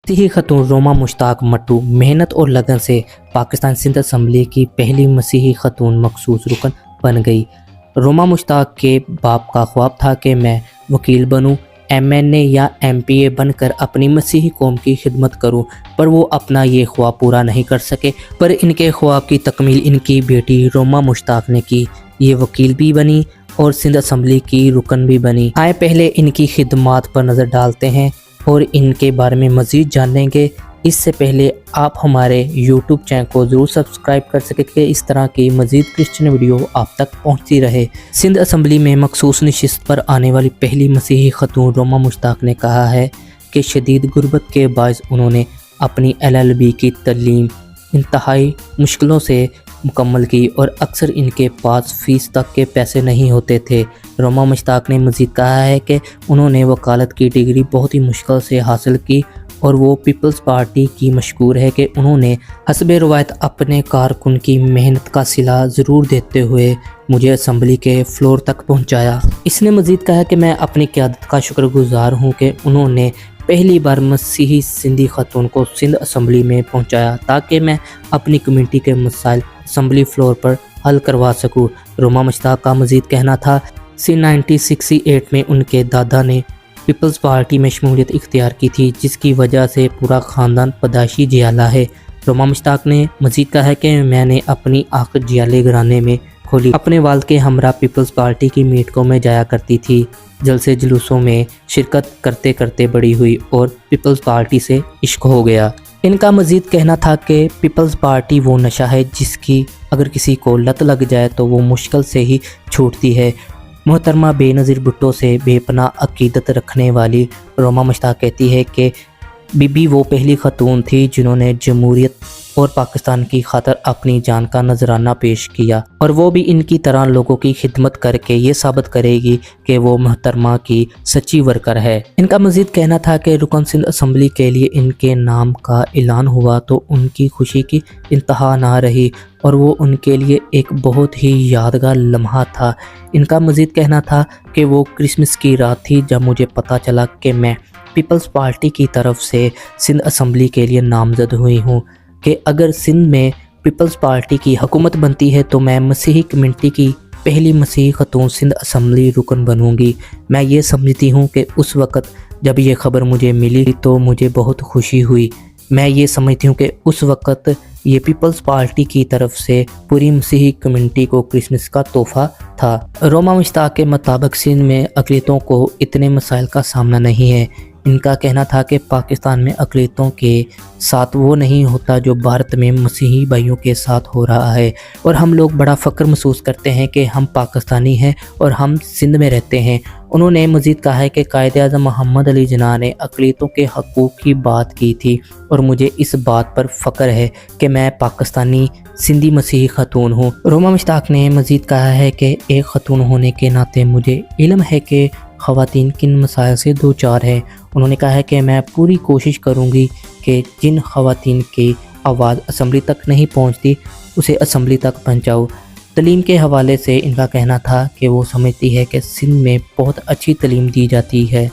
मसीही खतून रोमा मुश्ताक मट्टू मेहनत और लगन से पाकिस्तान सिंध असम्बली की पहली मसीही खतून मखसूस रुकन बन गई। रोमा मुश्ताक के बाप का ख्वाब था कि मैं वकील बनूं, एमएनए या एमपीए बनकर अपनी मसीही कौम की खिदमत करूं, पर वो अपना ये ख्वाब पूरा नहीं कर सके। पर इनके ख्वाब की तकमील इनकी बेटी रोमा मुश्ताक ने की। ये वकील भी बनी और सिंध असम्बली की रुकन भी बनी। आए पहले इनकी खिदमात पर नज़र डालते हैं और इनके बारे में मज़ीद जानेंगे। इससे पहले आप हमारे YouTube चैनल को ज़रूर सब्सक्राइब कर सकें कि इस तरह की मज़ीद क्रिश्चियन वीडियो आप तक पहुंचती रहे। सिंध असम्बली में मखसूस नशिस्त पर आने वाली पहली मसीही खतून रोमा मुश्ताक ने कहा है कि शदीद गुर्बत के बायस उन्होंने अपनी LLB की तालीम इंतहाई मुश्किलों से मुकम्मल की और अक्सर इनके पास फ़ीस तक के पैसे नहीं होते थे। रोमा मुश्ताक ने मज़ीद कहा है कि उन्होंने वकालत की डिग्री बहुत ही मुश्किल से हासिल की और वो पीपल्स पार्टी की मशहूर है कि उन्होंने हस्बे रवायत अपने कारकुन की मेहनत का सिला ज़रूर देते हुए मुझे असम्बली के फ्लोर तक पहुंचाया। इसने मज़ीद कहा कि मैं अपनी क़यादत का शुक्रगुज़ार हूं कि उन्होंने पहली बार मसीही सिंधी खतून को सिंध असम्बली में पहुंचाया ताकि मैं अपनी कम्युनिटी के मसाइल असम्बली फ्लोर पर हल करवा सकूं। रोमा मुश्ताक का मज़ीद कहना था सन 1968 में उनके दादा ने पीपल्स पार्टी में शमूलियत इख्तियार की थी, जिसकी वजह से पूरा ख़ानदान पैदाइशी जियाला है। रोमा मुश्ताक ने मज़ीद कहा है कि मैंने अपनी आखिर जियाले घराने में खोली। अपने वालिद के हमरा पीपल्स पार्टी की मीटिंगों में जाया करती थी। जलसे जुलूसों में शिरकत करते करते बड़ी हुई और पीपल्स पार्टी से इश्क हो गया। इनका मज़ीद कहना था कि पीपल्स पार्टी वो नशा है जिसकी अगर किसी को लत लग जाए तो वो मुश्किल से ही छूटती है। मोहतरमा बेनज़ीर भुट्टो से बेपनाह अकीदत रखने वाली रोमा मुश्ताक कहती है कि बीबी वो पहली खतून थी जिन्होंने जमहूरियत और पाकिस्तान की खातर अपनी जान का नजराना पेश किया और वो भी इनकी तरह लोगों की खिदमत करके ये साबित करेगी कि वो मोहतरमा की सच्ची वर्कर है। इनका मज़ीद कहना था कि रुकन सिंध असम्बली के लिए इनके नाम का ऐलान हुआ तो उनकी खुशी की इंतहा ना रही और वो उनके लिए एक बहुत ही यादगार लम्हा था। इनका मज़ीद कहना था कि वो क्रिसमस की रात थी जब मुझे पता चला कि मैं पीपल्स पार्टी की तरफ से सिंध असम्बली के लिए नामज़द हुई हूँ कि अगर सिंध में पीपल्स पार्टी की हुकूमत बनती है तो मैं मसीही कम्युनिटी की पहली मसीही खतून सिंध असम्बली रुकन बनूंगी। मैं ये समझती हूँ कि उस वक़्त जब ये खबर मुझे मिली तो मुझे बहुत खुशी हुई। मैं ये समझती हूँ कि उस वक़्त ये पीपल्स पार्टी की तरफ से पूरी मसीही कम्युनिटी को क्रिसमस का तोहफ़ा था। रोमा मुश्ताक के मुताबिक सिंध में अक़लियतों को इतने मसाइल का सामना नहीं है। इनका कहना था कि पाकिस्तान में अक़लियतों के साथ वो नहीं होता जो भारत में मसीही भाइयों के साथ हो रहा है और हम लोग बड़ा फ़ख्र महसूस करते हैं कि हम पाकिस्तानी हैं और हम सिंध में रहते हैं। उन्होंने मज़ीद कहा है कि कायद-ए-आज़म मोहम्मद अली जिन्ना ने अक़लियतों के हकूक़ की बात की थी और मुझे इस बात पर फ़ख्र है कि मैं पाकिस्तानी सिंधी मसीही खतून हूँ। रोमा मुश्ताक ने मज़ीद कहा है कि एक खतून होने के नाते मुझे इल्म है कि ख़वातीन किन मसाइल से दो चार हैं। उन्होंने कहा है कि मैं पूरी कोशिश करूँगी कि जिन ख़वातीन की आवाज़ असम्बली तक नहीं पहुँचती उसे असम्बली तक पहुँचाऊँ। तलीम के हवाले से इनका कहना था कि वो समझती है कि सिंध में बहुत अच्छी तलीम दी जाती है।